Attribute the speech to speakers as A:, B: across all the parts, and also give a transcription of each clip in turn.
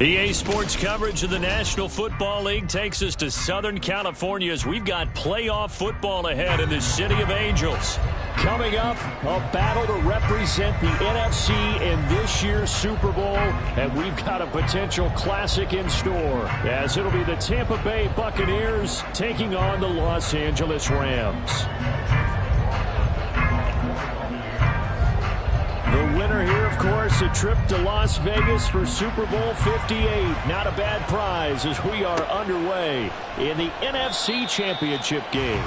A: EA Sports coverage of the National Football League takes us to Southern California as we've got playoff football ahead in the City of Angels. Coming up, a battle to represent the NFC in this year's Super Bowl, and we've got a potential classic in store, as it'll be the Tampa Bay Buccaneers taking on the Los Angeles Rams. The winner here, of course, a trip to Las Vegas for Super Bowl 58. Not a bad prize as we are underway in the NFC Championship game.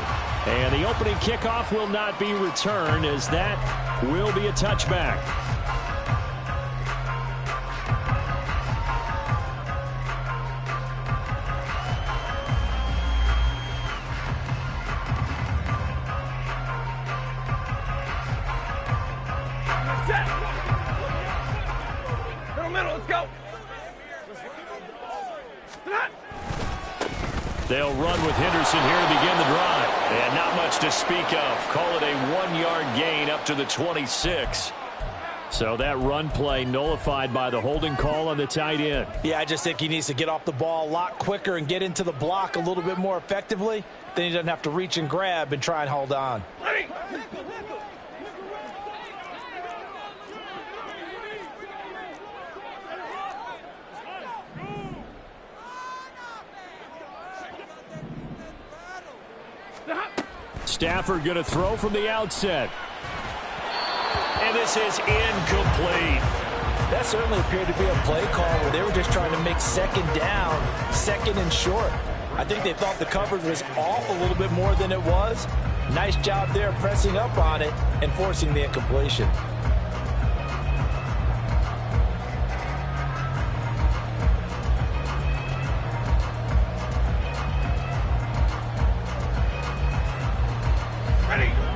A: And the opening kickoff will not be returned, as that will be a touchback. They'll run with Henderson here to begin the drive. And not much to speak of. Call it a 1-yard gain up to the 26. So that run play nullified by the holding call on the tight end.
B: Yeah, I just think he needs to get off the ball a lot quicker and get into the block a little bit more effectively. Then he doesn't have to reach and grab and try and hold on.
A: Stafford going to throw from the outset. And this is incomplete.
B: That certainly appeared to be a play call where they were just trying to make second down, second and short. I think they thought the coverage was off a little bit more than it was. Nice job there pressing up on it and forcing the incompletion.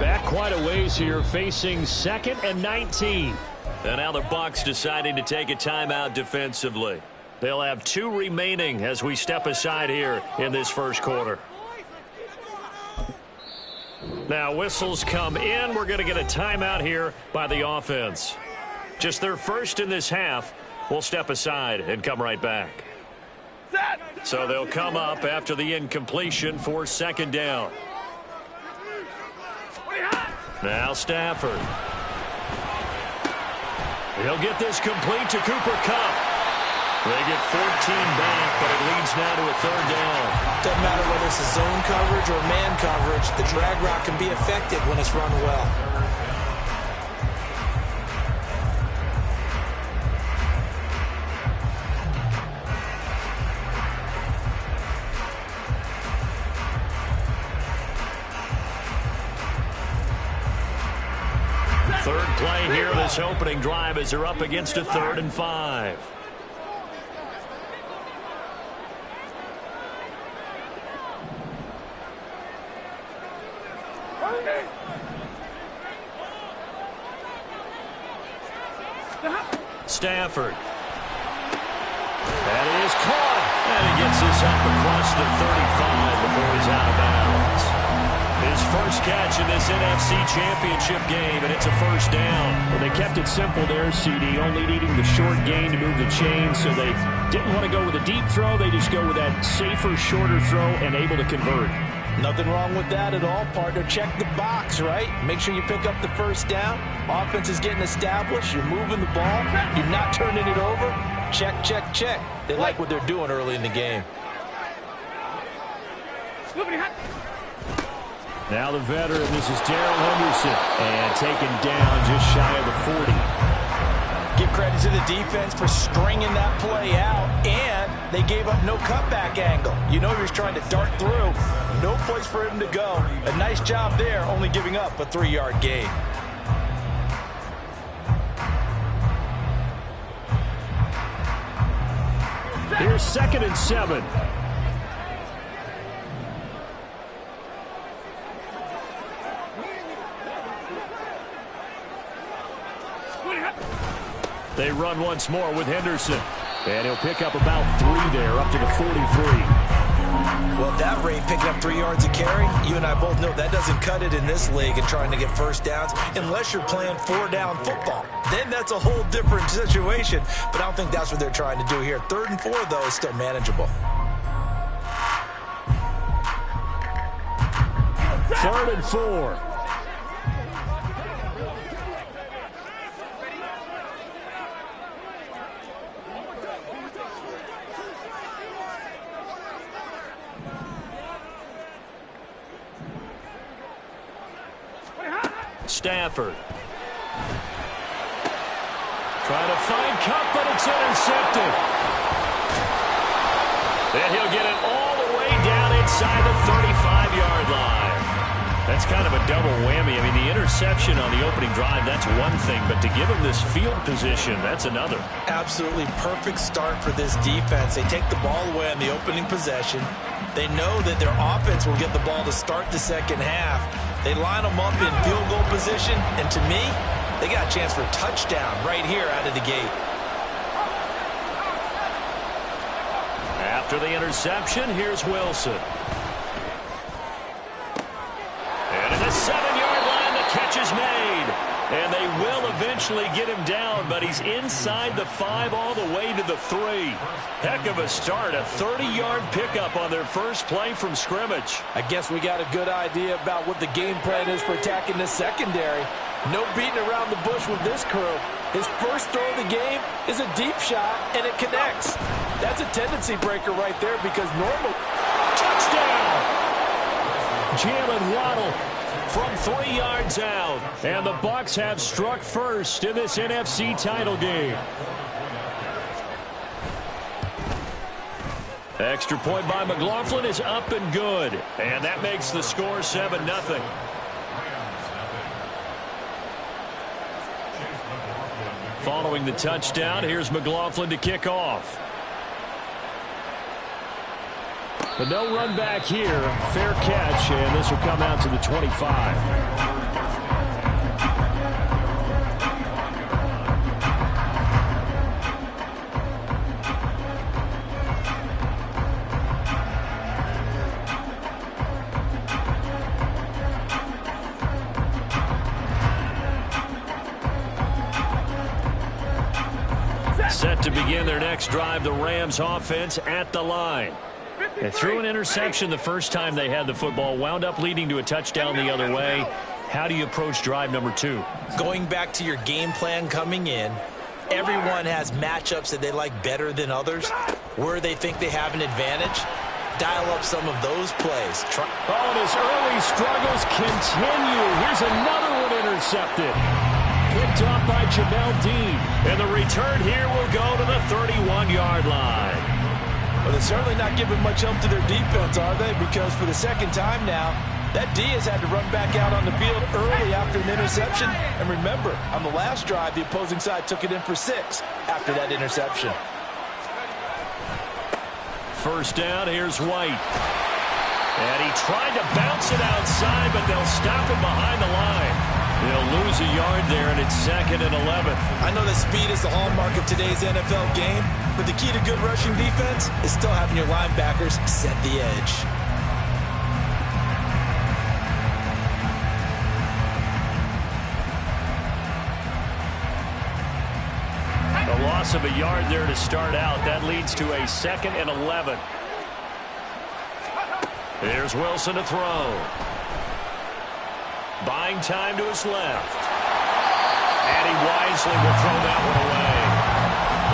A: Back quite a ways here, facing 2nd and 19. And now the Bucs deciding to take a timeout defensively. They'll have 2 remaining as we step aside here in this first quarter. Now whistles come in. We're going to get a timeout here by the offense. Just their first in this half. We'll step aside and come right back. So they'll come up after the incompletion for 2nd down. Now Stafford. He'll get this complete to Cooper Kupp. They get 14 back, but it leads now to a 3rd down.
B: Doesn't matter whether it's a zone coverage or man coverage, the drag route can be effective when it's run well.
A: Third play here, this opening drive, as they're up against a 3rd and 5. Stafford. That is caught. And he gets this up across the 35 before he's out of bounds. His first catch in this NFC Championship game, and it's a 1st down.
C: Well, they kept it simple there, CD, only needing the short gain to move the chain, so they didn't want to go with a deep throw. They just go with that safer, shorter throw and able to convert.
B: Nothing wrong with that at all, partner. Check the box, right? Make sure you pick up the 1st down. Offense is getting established. You're moving the ball. You're not turning it over. Check, check, check. They like what they're doing early in the game.
C: Now the veteran, this is Darrell Henderson, and taken down just shy of the 40.
B: Give credit to the defense for stringing that play out, and they gave up no cutback angle. You know you're trying to dart through. No place for him to go. A nice job there, only giving up a 3-yard gain.
C: Here's 2nd and 7.
A: They run once more with Henderson. And he'll pick up about 3 there, up to the 43.
B: Well, at that rate, picking up 3 yards a carry, you and I both know that doesn't cut it in this league and trying to get first downs unless you're playing 4-down football. Then that's a whole different situation, but I don't think that's what they're trying to do here. 3rd and 4, though, is still manageable.
A: 3rd and 4. Stafford. Trying to find Cup, but it's intercepted. And he'll get it all the way down inside the 35-yard line. That's kind of a double whammy. I mean, the interception on the opening drive, that's one thing, but to give him this field position, that's another.
B: Absolutely perfect start for this defense. They take the ball away on the opening possession. They know that their offense will get the ball to start the second half. They line them up in field goal position, and to me, they got a chance for a touchdown right here out of the gate.
A: After the interception, here's Wilson. And at the 7-yard line, the catch is made. And they will eventually get him down, but he's inside the 5 all the way to the 3. Heck of a start, a 30-yard pickup on their first play from scrimmage.
B: I guess we got a good idea about what the game plan is for attacking this secondary. No beating around the bush with this crew. His first throw of the game is a deep shot, and it connects. That's a tendency breaker right there because normal.
A: Touchdown! Jalen Waddle from 3 yards out. And the Bucs have struck first in this NFC title game. Extra point by McLaughlin is up and good. And that makes the score 7-0. Following the touchdown, here's McLaughlin to kick off. But no run back here. Fair catch, and this will come out to the 25. Set to begin their next drive, the Rams offense at the line. They threw an interception the first time they had the football, wound up leading to a touchdown the other way. How do you approach drive number 2?
B: Going back to your game plan coming in, everyone has matchups that they like better than others. Where they think they have an advantage, dial up some of those plays.
A: Oh, and his early struggles continue. Here's another one intercepted. Picked off by Jamel Dean. And the return here will go to the 31-yard line.
B: Well, they're certainly not giving much help to their defense, are they? Because for the second time now, that D has had to run back out on the field early after an interception. And remember, on the last drive, the opposing side took it in for 6 after that interception.
A: First down, here's White. And he tried to bounce it outside, but they'll stop him behind the line. They'll lose a yard there, and it's 2nd and 11.
B: I know that speed is the hallmark of today's NFL game, but the key to good rushing defense is still having your linebackers set the edge.
A: A loss of a yard there to start out. That leads to a 2nd and 11. Here's Wilson to throw. Buying time to his left. And he wisely will throw that one away.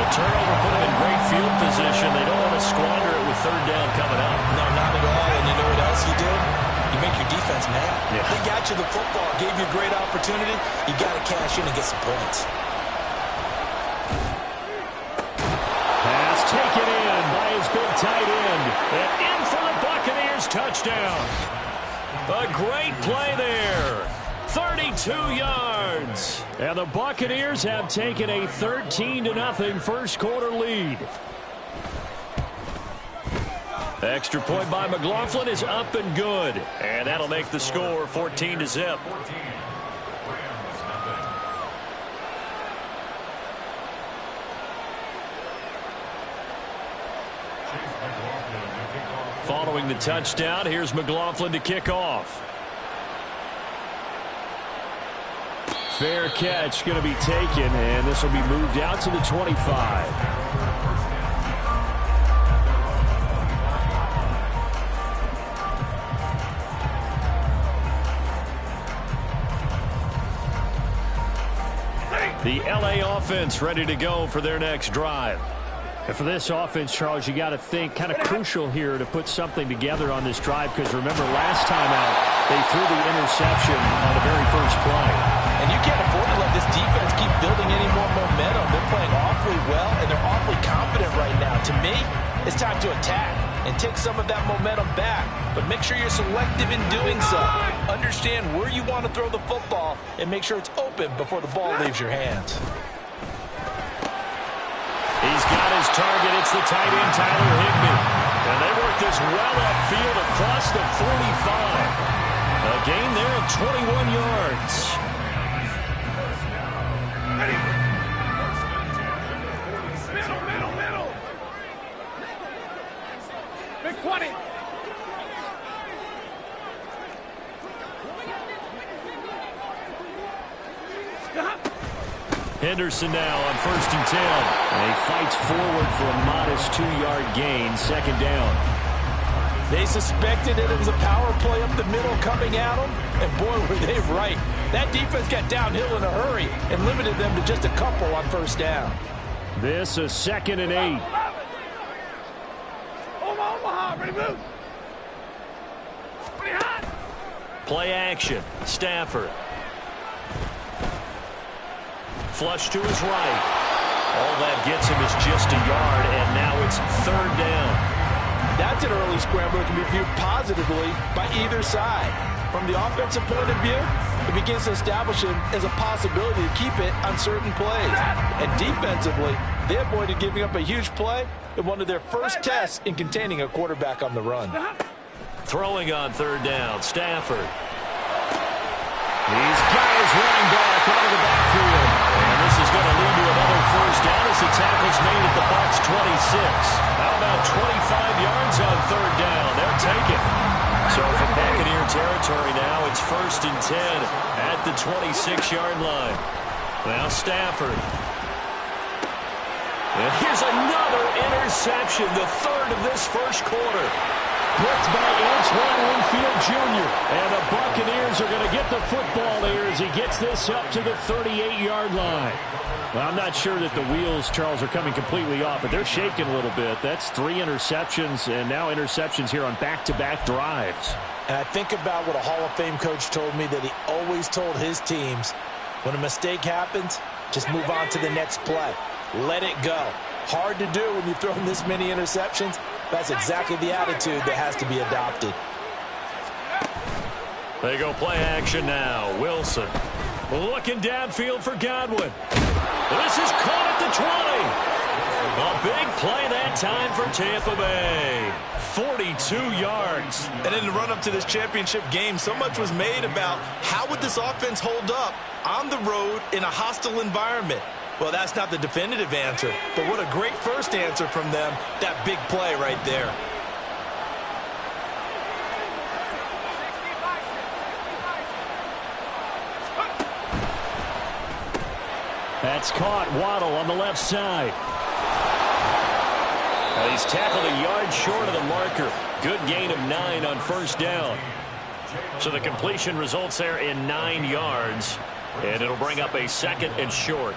A: The turnover put him in great field position. They don't want to squander it with 3rd down coming up.
B: No, not at all. And you know what else you do? You make your defense mad.
A: Yeah.
B: They got you the football, gave you a great opportunity. You got to cash in and get some points.
A: Pass taken in by his big tight end. And in for the Buccaneers touchdown. A great play there. 32 yards. And the Buccaneers have taken a 13-0 first quarter lead. Extra point by McLaughlin is up and good. And that'll make the score 14-0. Following the touchdown, here's McLaughlin to kick off. Fair catch going to be taken, and this will be moved out to the 25. The LA offense ready to go for their next drive.
C: And for this offense, Charles, you got to think kind of crucial here to put something together on this drive, because remember last time out they threw the interception on the very first play.
B: And you can't afford to let this defense keep building any more momentum. They're playing awfully well, and they're awfully confident right now. To me, it's time to attack and take some of that momentum back. But make sure you're selective in doing so. Understand where you want to throw the football and make sure it's open before the ball leaves your hands.
A: He's got his target. It's the tight end, Tyler Higbee. And they work this well upfield across the 45. A gain there of 21 yards.
D: Middle. Big 20.
A: Henderson now on 1st and 10. And he fights forward for a modest 2-yard gain, 2nd down.
B: They suspected it was a power play up the middle coming at them, and boy, were they right. That defense got downhill in a hurry and limited them to just a couple on 1st down.
C: This is 2nd and 8.
D: Omaha, ready to move.
A: Play action. Stafford. Flush to his right. All that gets him is just a yard, and now it's 3rd down.
B: That's an early scramble that can be viewed positively by either side. From the offensive point of view, it begins to establish him as a possibility to keep it on certain plays. And defensively, they avoided giving up a huge play in one of their first tests in containing a quarterback on the run.
A: Throwing on 3rd down, Stafford. He's got his running back out of the backfield. And this is going to lead to another 1st down as the tackle's made at the Bucs 26. How about 25 yards on 3rd down? They'll take it. So from Buccaneer territory now, it's 1st and 10 at the 26-yard line. Now Stafford. And here's another interception, the 3rd of this 1st quarter. Blitzed by Antoine Winfield Jr. And the Buccaneers are going to get the football here as he gets this up to the 38-yard line. Well, I'm not sure that the wheels, Charles, are coming completely off, but they're shaking a little bit. That's 3 interceptions, and now interceptions here on back-to-back drives.
B: And I think about what a Hall of Fame coach told me that he always told his teams, when a mistake happens, just move on to the next play. Let it go. Hard to do when you throw in this many interceptions. That's exactly the attitude that has to be adopted.
A: They go play action now. Wilson looking downfield for Godwin. This is caught at the 20. A big play that time for Tampa Bay. 42 yards.
E: And in the run-up to this championship game, so much was made about how would this offense hold up on the road in a hostile environment. Well, that's not the definitive answer, but what a great first answer from them, that big play right there.
A: That's caught. Waddle on the left side. And he's tackled a yard short of the marker. Good gain of 9 on 1st down. So the completion results there in 9 yards, and it'll bring up a 2nd and short.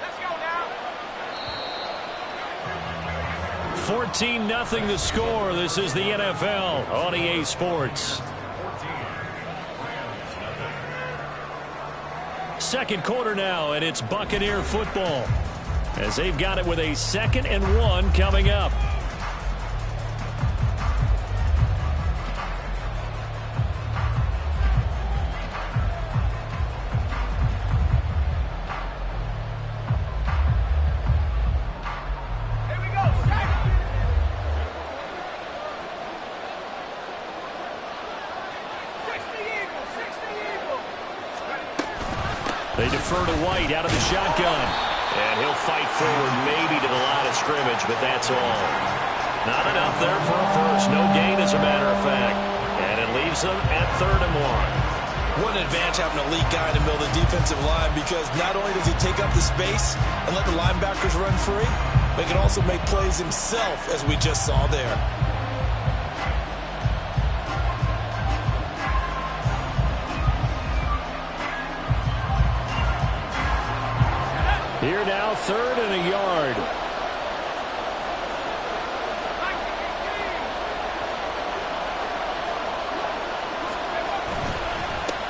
D: Let's go now.
A: 14-0 the score. This is the NFL on EA Sports. 2nd quarter now, and it's Buccaneer football, as they've got it with a 2nd and 1 coming up.
D: Here we go. Six the Eagles.
A: They defer to White out of the shotgun.
C: And he'll fight forward maybe to the line of scrimmage, but that's all.
A: Not enough there for a first. No gain, as a matter of fact. And it leaves them at 3rd and 1.
E: What an advantage having an elite guy in the middle of the defensive line, because not only does he take up the space and let the linebackers run free, but he can also make plays himself, as we just saw there.
A: Here now, 3rd and a yard.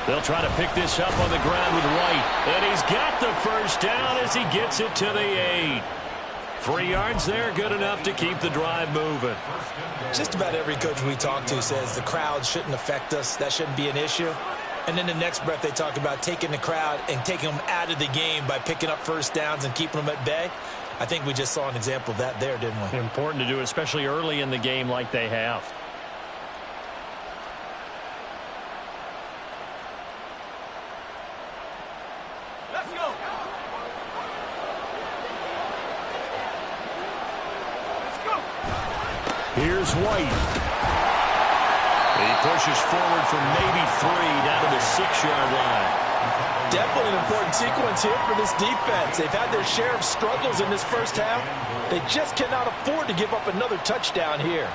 A: They'll try to pick this up on the ground with White. And he's got the first down as he gets it to the 8. 3 yards there, good enough to keep the drive moving.
E: Just about every coach we talk to says the crowd shouldn't affect us. That shouldn't be an issue. And then the next breath they talk about taking the crowd and taking them out of the game by picking up first downs and keeping them at bay. I think we just saw an example of that there, didn't we?
A: Important to do, especially early in the game like they have.
D: Let's go. Let's go.
A: Here's White. He pushes forward for maybe 3 down to the 6-yard line.
E: Definitely an important sequence here for this defense. They've had their share of struggles in this first half. They just cannot afford to give up another touchdown here.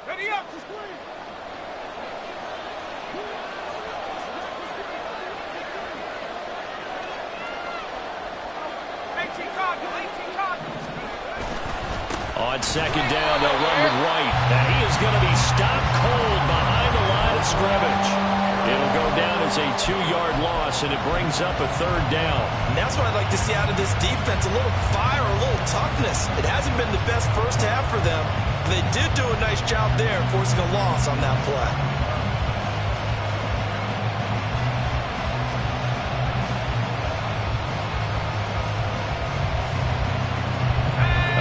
D: Ready up.
A: On 2nd down, they'll run with White. And he is going to be stopped cold behind the line of scrimmage. It'll go down as a 2-yard loss, and it brings up a 3rd down.
E: And that's what I'd like to see out of this defense, a little fire, a little toughness. It hasn't been the best first half for them. They did do a nice job there, forcing a loss on that play.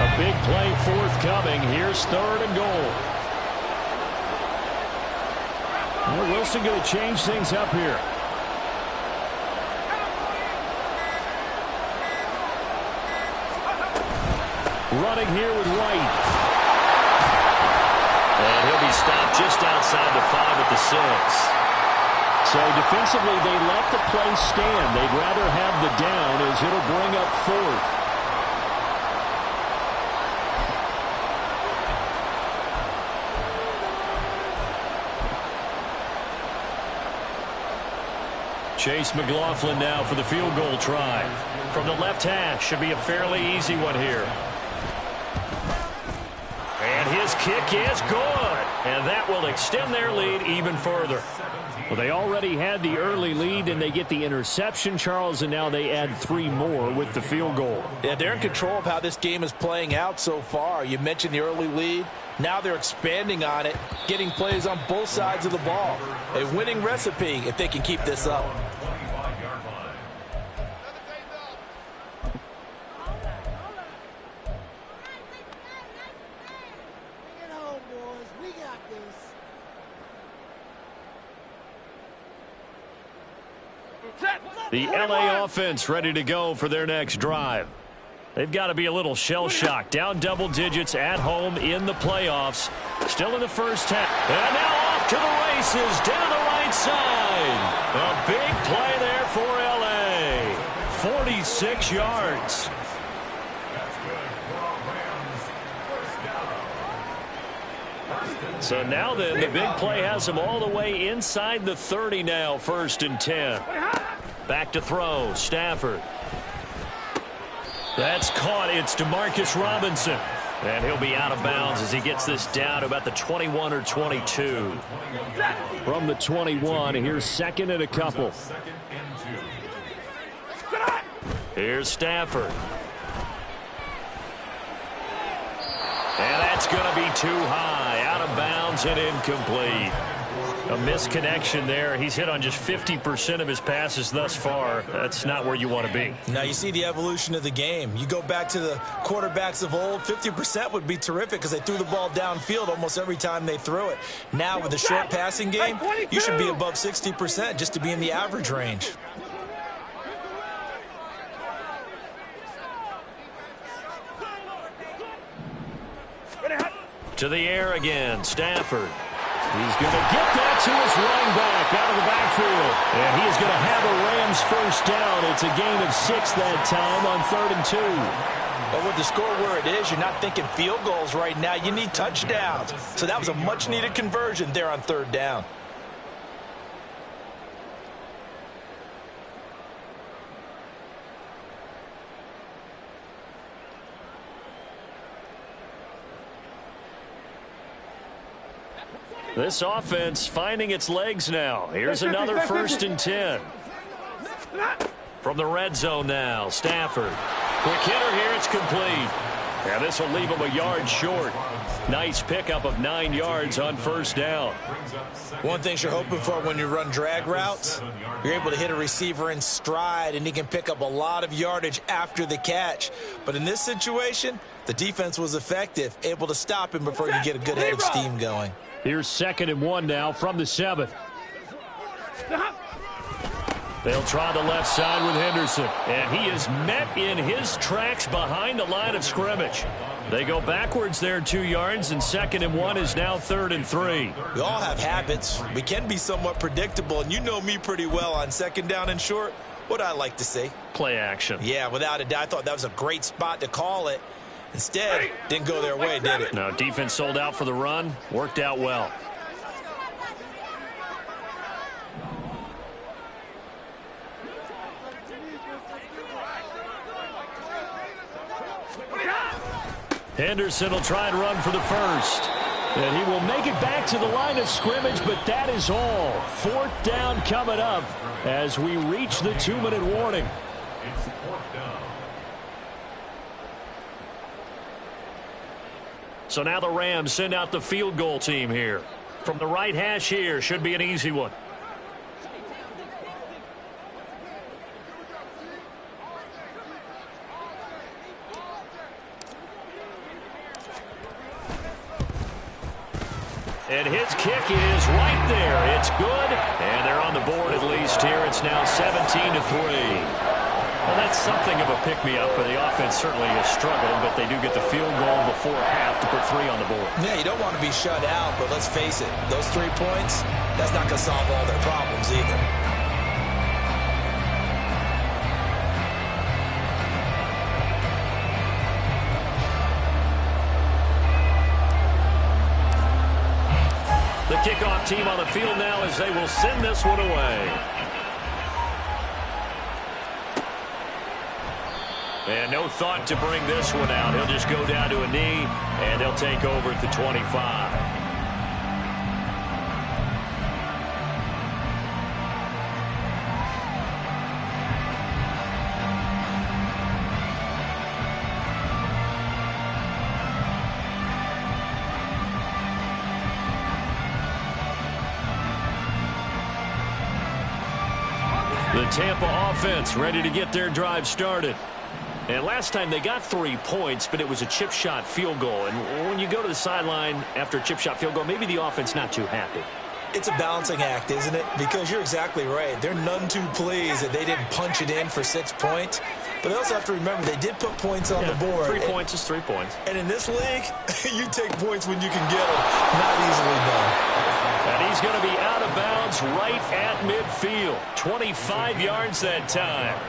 A: A big play forthcoming. Here's 3rd and goal. Well, Wilson going to change things up here. Running here with White. And he'll be stopped just outside the 5 at the 6. So defensively, they let the play stand. They'd rather have the down as it'll bring up 4th. Chase McLaughlin now for the field goal try. From the left hash, should be a fairly easy one here. And his kick is good. And that will extend their lead even further.
C: Well, they already had the early lead, and they get the interception, Charles, and now they add 3 more with the field goal.
B: Yeah, they're in control of how this game is playing out so far. You mentioned the early lead. Now they're expanding on it, getting plays on both sides of the ball. A winning recipe if they can keep this up.
A: The LA offense ready to go for their next drive. They've got to be a little shell-shocked. Down double digits at home in the playoffs. Still in the first half. And now off to the races down the right side. A big play there for LA. 46 yards. So now then, the big play has them all the way inside the 30 now, 1st and 10. Back to throw, Stafford. That's caught. It's DeMarcus Robinson. And he'll be out of bounds as he gets this down to about the 21 or 22.
C: From the 21, here's 2nd and a couple.
A: Here's Stafford. And that's going to be too high. Out of bounds and incomplete. A misconnection there. He's hit on just 50% of his passes thus far. That's not where you want to be.
B: Now you see the evolution of the game. You go back to the quarterbacks of old, 50% would be terrific because they threw the ball downfield almost every time they threw it. Now with the short passing game, you should be above 60% just to be in the average range.
A: To the air again, Stafford. He's going to get that to his running back out of the backfield. And he is going to have a Rams first down. It's a gain of 6 that time on 3rd and 2.
B: But with the score where it is, you're not thinking field goals right now. You need touchdowns. So that was a much-needed conversion there on 3rd down.
A: This offense finding its legs now. Here's another 1st and 10. From the red zone now, Stafford. Quick hitter here, it's complete. And this will leave him a yard short. Nice pickup of 9 yards on 1st down.
B: One thing you're hoping for when you run drag routes, you're able to hit a receiver in stride, and he can pick up a lot of yardage after the catch. But in this situation, the defense was effective, able to stop him before you get a good head of steam going.
C: Here's 2nd and 1 now from the 7.
A: They'll try the left side with Henderson. And he is met in his tracks behind the line of scrimmage. They go backwards there 2 yards, and 2nd and 1 is now 3rd and 3.
B: We all have habits. We can be somewhat predictable, and you know me pretty well on 2nd down and short. What I like to see.
A: Play action.
B: Yeah, without a doubt, I thought that was a great spot to call it. Instead, didn't go their way, did it?
A: No, defense sold out for the run. Worked out well. Henderson will try and run for the 1st. And he will make it back to the line of scrimmage, but that is all. 4th down coming up as we reach the 2-minute warning. So now the Rams send out the field goal team here. From the right hash here, should be an easy one. And his kick is right there. It's good. And they're on the board at least here. It's now 17-3. Well, that's something of a pick-me-up, but the offense certainly has struggled, but they do get the field goal before half to put 3 on the board.
B: Yeah, you don't want to be shut out, but let's face it, those 3 points, that's not going to solve all their problems either.
A: The kickoff team on the field now as they will send this one away. And no thought to bring this one out. He'll just go down to a knee, and he'll take over at the 25. The Tampa offense ready to get their drive started. And last time they got 3 points, but it was a chip shot field goal. And when you go to the sideline after a chip shot field goal, maybe the offense not too happy.
B: It's a balancing act, isn't it? Because you're exactly right. They're none too pleased that they didn't punch it in for 6 points. But they also have to remember they did put points on the board.
A: 3 points is 3 points.
B: And in this league, you take points when you can get them. Not easily done.
A: And he's going to be out of bounds right at midfield. 25 yards that time.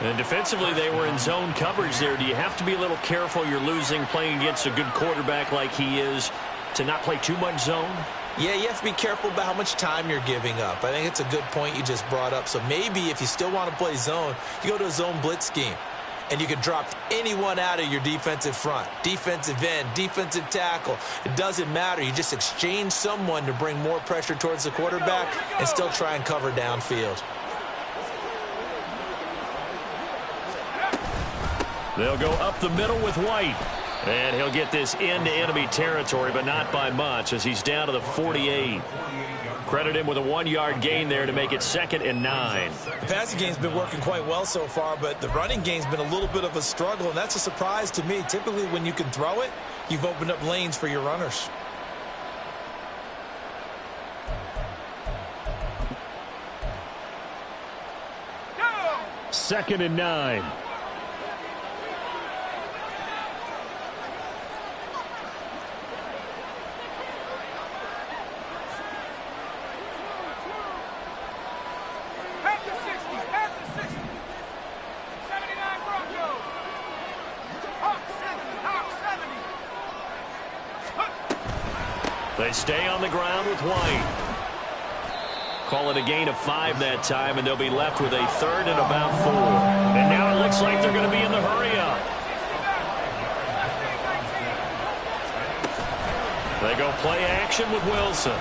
A: And defensively, they were in zone coverage there. Do you have to be a little careful? You're losing playing against a good quarterback like he is to not play too much zone?
B: Yeah, you have to be careful about how much time you're giving up. I think it's a good point you just brought up. So maybe if you still want to play zone, you go to a zone blitz scheme. And you can drop anyone out of your defensive front. Defensive end, defensive tackle. It doesn't matter. You just exchange someone to bring more pressure towards the quarterback and still try and cover downfield.
A: They'll go up the middle with White. And he'll get this into enemy territory, but not by much as he's down to the 48. Credit him with a 1-yard gain there to make it 2nd and 9.
B: The passing game's been working quite well so far, but the running game's been a little bit of a struggle, and that's a surprise to me. Typically, when you can throw it, you've opened up lanes for your runners.
A: Second and 9. They stay on the ground with White. Call it a gain of 5 that time, and they'll be left with a 3rd and about 4. And now it looks like they're going to be in the hurry-up. They go play action with Wilson.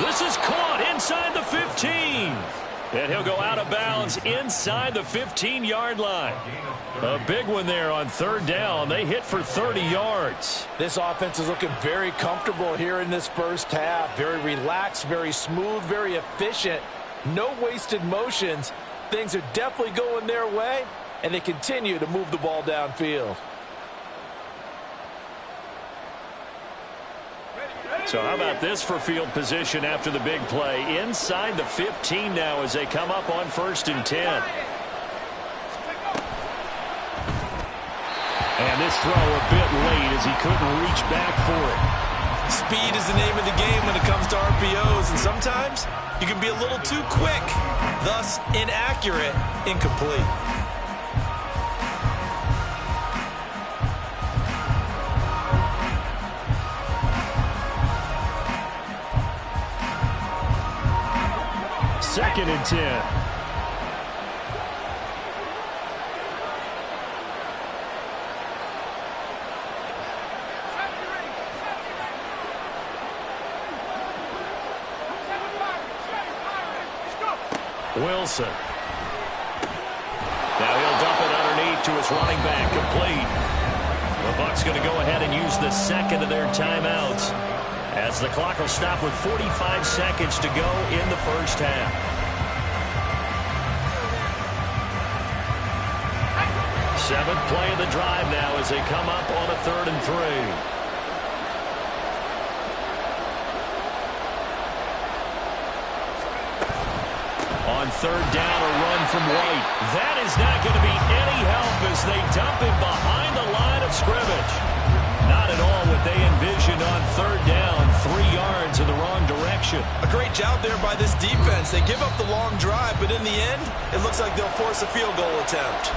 A: This is caught inside the 15. And he'll go out of bounds inside the 15-yard line. A big one there on 3rd down. They hit for 30 yards.
B: This offense is looking very comfortable here in this first half. Very relaxed, very smooth, very efficient. No wasted motions. Things are definitely going their way, and they continue to move the ball downfield.
A: So how about this for field position after the big play? Inside the 15 now as they come up on 1st and 10. And this throw a bit late as he couldn't reach back for it.
E: Speed is the name of the game when it comes to RPOs, and sometimes you can be a little too quick, thus inaccurate, incomplete.
A: Second and 10. Wilson. Now he'll dump it underneath to his running back, complete. The Bucs going to go ahead and use the 2nd of their timeouts as the clock will stop with 45 seconds to go in the first half. Seventh play of the drive now as they come up on a 3rd and 3. On 3rd down, a run from White. That is not going to be any help as they dump him behind the line of scrimmage. Not at all what they envisioned on 3rd down. 3 yards in the wrong direction.
E: A great job there by this defense. They give up the long drive, but in the end, it looks like they'll force a field goal attempt.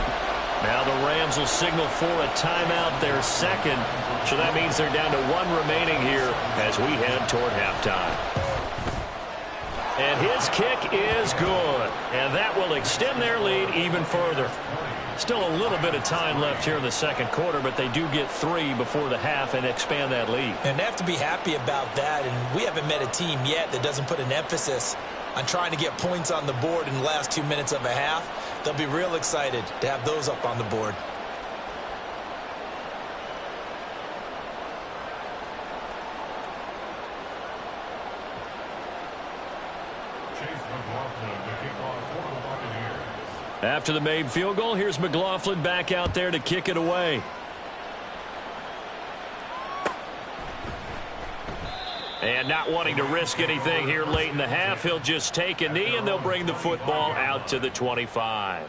A: Now the Rams will signal for a timeout, their 2nd. So that means they're down to 1 remaining here as we head toward halftime. And his kick is good. And that will extend their lead even further. Still a little bit of time left here in the second quarter, but they do get 3 before the half and expand that lead.
B: And they have to be happy about that. And we haven't met a team yet that doesn't put an emphasis on trying to get points on the board in the last 2 minutes of a half. They'll be real excited to have those up on the board.
A: After the made field goal, here's McLaughlin back out there to kick it away. And not wanting to risk anything here late in the half, he'll just take a knee, and they'll bring the football out to the 25.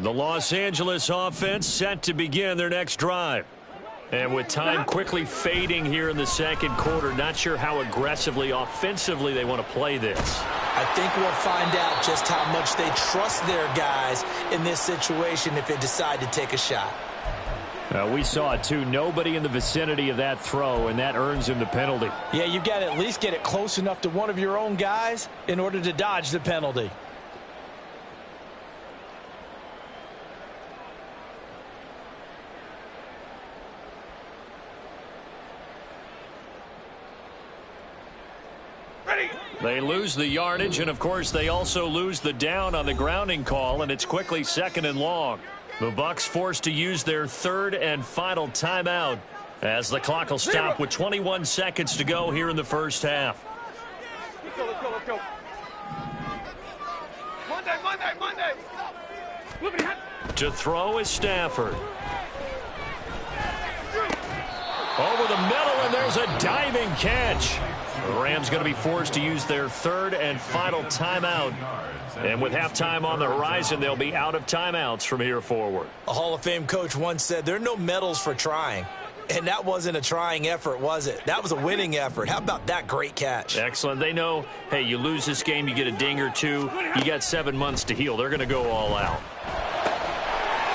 A: The Los Angeles offense set to begin their next drive. And with time quickly fading here in the second quarter, not sure how aggressively, offensively they want to play this.
B: I think we'll find out just how much they trust their guys in this situation if they decide to take a shot.
A: We saw it too. Nobody in the vicinity of that throw, and that earns him the penalty.
B: Yeah, you've got to at least get it close enough to one of your own guys in order to dodge the penalty.
A: They lose the yardage, and of course they also lose the down on the grounding call, and it's quickly 2nd and long. The Bucs forced to use their 3rd and final timeout as the clock will stop with 21 seconds to go here in the first half.
D: Let's go, let's go, let's go. Monday.
A: To throw is Stafford. Over the middle, and there's a diving catch. The Rams going to be forced to use their 3rd and final timeout. And with halftime on the horizon, they'll be out of timeouts from here forward.
B: A Hall of Fame coach once said there are no medals for trying. And that wasn't a trying effort, was it? That was a winning effort. How about that great catch?
A: Excellent. They know, hey, you lose this game, you get a ding or two. You got 7 months to heal. They're going to go all out.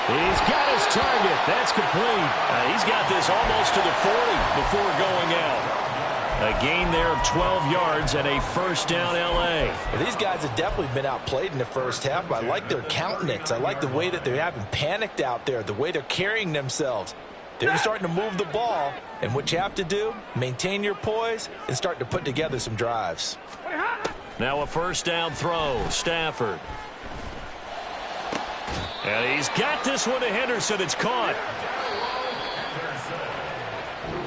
A: He's got his target. That's complete. He's got this almost to the 40 before going out. A gain there of 12 yards and a first down L.A.
B: Well, these guys have definitely been outplayed in the first half, but I like their countenance. I like the way that they haven't panicked out there, the way they're carrying themselves. They're starting to move the ball, and what you have to do, maintain your poise and start to put together some drives.
A: Now a first down throw, Stafford. And he's got this one to Henderson. It's caught.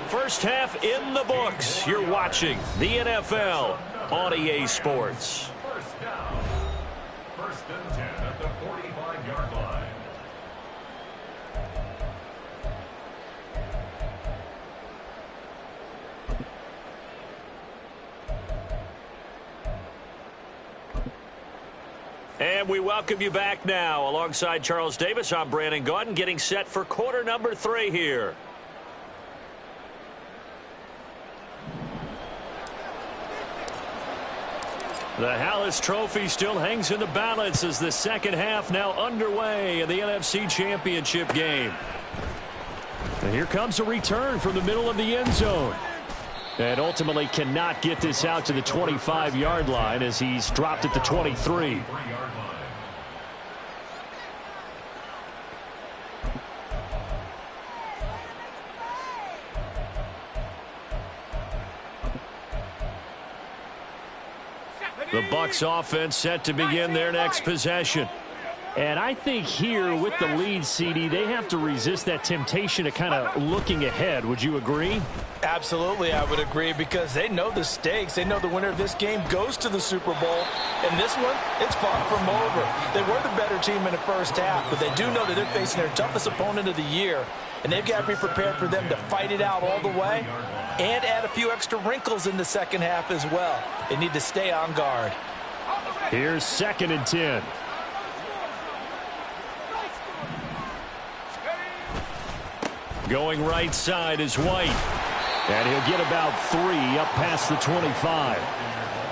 A: First half in the books. You're watching the NFL on EA Sports.
F: First down. 1st and 10 at the 45-yard line.
A: And we welcome you back now. Alongside Charles Davis, I'm Brandon Gaudin, getting set for quarter number 3 here. The Hallis Trophy still hangs in the balance as the second half now underway in the NFC Championship game. And here comes a return from the middle of the end zone. And ultimately cannot get this out to the 25-yard line as he's dropped at the 23. The Bucs offense set to begin their next possession.
C: And I think here with the lead, CD, they have to resist that temptation of kind of looking ahead. Would you agree?
B: Absolutely, I would agree, because they know the stakes. They know the winner of this game goes to the Super Bowl. And this one, it's far from over. They were the better team in the first half, but they do know that they're facing their toughest opponent of the year. And they've got to be prepared for them to fight it out all the way and add a few extra wrinkles in the second half as well. They need to stay on guard.
C: Here's 2nd and 10.
A: Going right side is White. And he'll get about 3 up past the 25.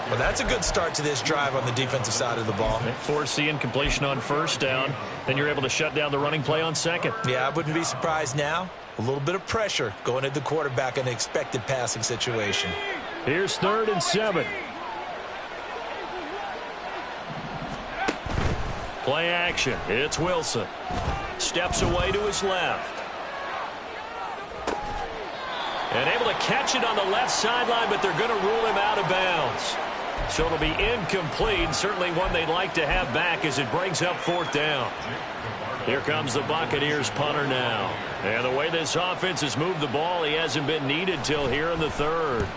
E: Well, that's a good start to this drive on the defensive side of the ball.
A: Force the incompletion on first down. Then you're able to shut down the running play on second.
E: Yeah, I wouldn't be surprised now. A little bit of pressure going at the quarterback in an expected passing situation.
A: Here's 3rd and 7. Play action. It's Wilson. Steps away to his left. And able to catch it on the left sideline, but they're going to rule him out of bounds. So it'll be incomplete. Certainly one they'd like to have back as it brings up 4th down. Here comes the Buccaneers punter now. And the way this offense has moved the ball, he hasn't been needed till here in the 3rd.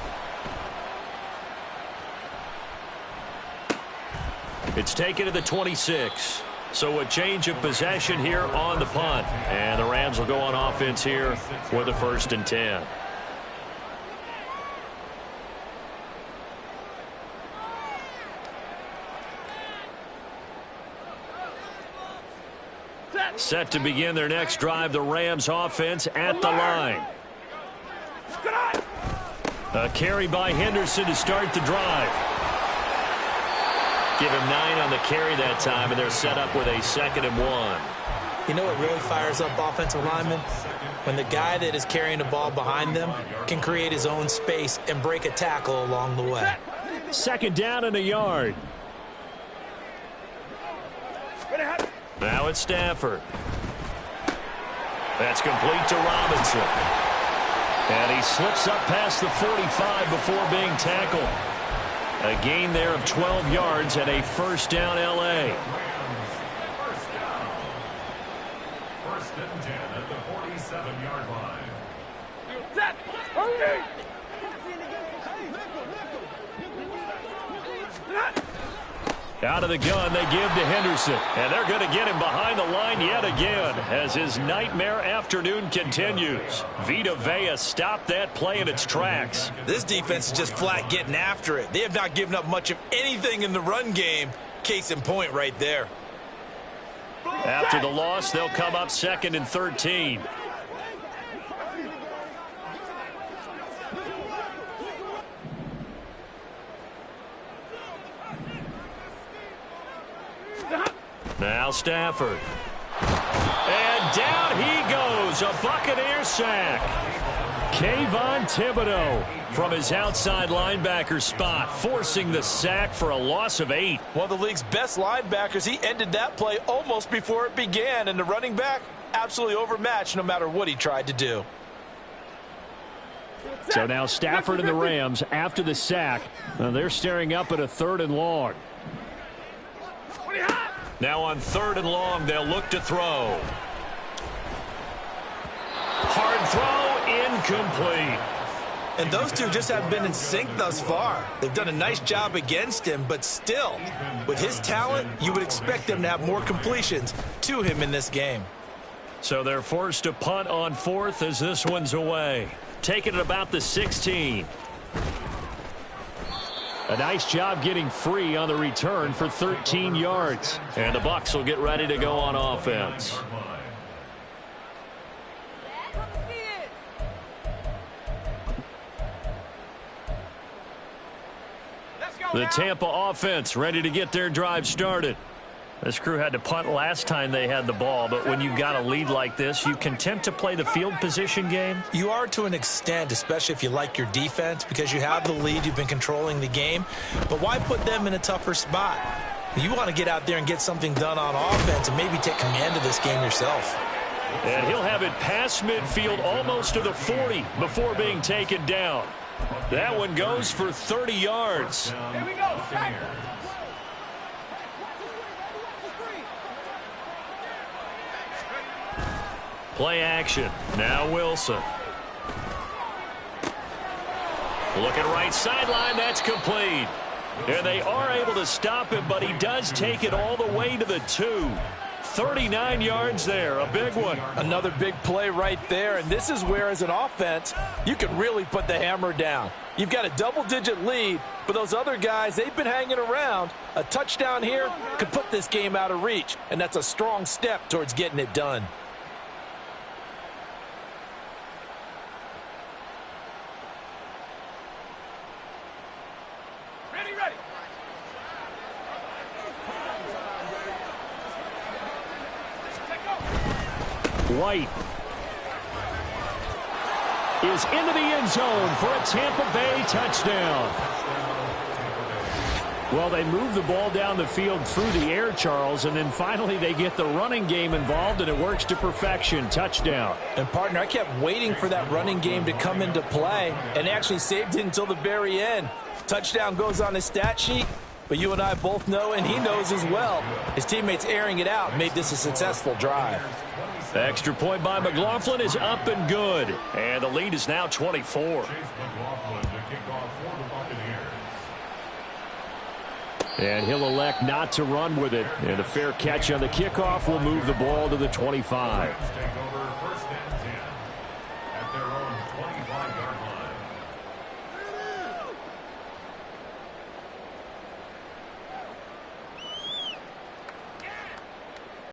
A: It's taken to the 26. So a change of possession here on the punt. And the Rams will go on offense here with a 1st and 10. Set to begin their next drive, the Rams offense at the line. A carry by Henderson to start the drive. Give him 9 on the carry that time, and they're set up with a 2nd and 1.
E: You know what really fires up offensive linemen? When the guy that is carrying the ball behind them can create his own space and break a tackle along the way.
A: 2nd down and a yard. Now it's Stafford. That's complete to Robinson. And he slips up past the 45 before being tackled. A gain there of 12 yards and a 1st down L.A.
F: 1st and 10 at the 47-yard line.
A: Out of the gun, they give to Henderson. And they're going to get him behind the line yet again as his nightmare afternoon continues. Vita Vea stopped that play in its tracks.
E: This defense is just flat getting after it. They have not given up much of anything in the run game. Case in point right there.
A: After the loss, they'll come up 2nd and 13. Now Stafford. And down he goes. A Buccaneer sack. Kayvon Thibodeau from his outside linebacker spot, forcing the sack for a loss of 8.
B: One of the league's best linebackers. He ended that play almost before it began, and the running back absolutely overmatched no matter what he tried to do.
A: So now Stafford and the Rams, after the sack, they're staring up at a 3rd and long. Now on 3rd and long, they'll look to throw. Hard throw, incomplete.
E: And those two just haven't been in sync thus far. They've done a nice job against him, but still, with his talent, you would expect them to have more completions to him in this game.
A: So they're forced to punt on 4th as this one's away. Taking it about the 16. A nice job getting free on the return for 13 yards. And the Bucs will get ready to go on offense. The Tampa offense ready to get their drive started. This crew had to punt last time they had the ball, but when you've got a lead like this, you can tempt to play the field position game.
E: You are to an extent, especially if you like your defense, because you have the lead, you've been controlling the game. But why put them in a tougher spot? You want to get out there and get something done on offense and maybe take command of this game yourself.
A: And he'll have it past midfield almost to the 40 before being taken down. That one goes for 30 yards.
D: Here we go.
A: Play action. Now Wilson. Looking right sideline. That's complete. And they are able to stop him, but he does take it all the way to the 2. 39 yards there. A big one.
B: Another big play right there, and this is where, as an offense, you can really put the hammer down. You've got a double-digit lead, but those other guys, they've been hanging around. A touchdown here could put this game out of reach, and that's a strong step towards getting it done.
D: ready.
A: White is into the end zone for a Tampa Bay touchdown. Well, they move the ball down the field through the air, Charles, and then finally they get the running game involved, and it works to perfection. Touchdown.
B: And, partner, I kept waiting for that running game to come into play and actually saved it until the very end. Touchdown goes on his stat sheet, but you and I both know, and he knows as well, his teammates airing it out made this a successful drive.
A: The extra point by McLaughlin is up and good, and the lead is now 24. And he'll elect not to run with it. And a fair catch on the kickoff will move the ball to the 25.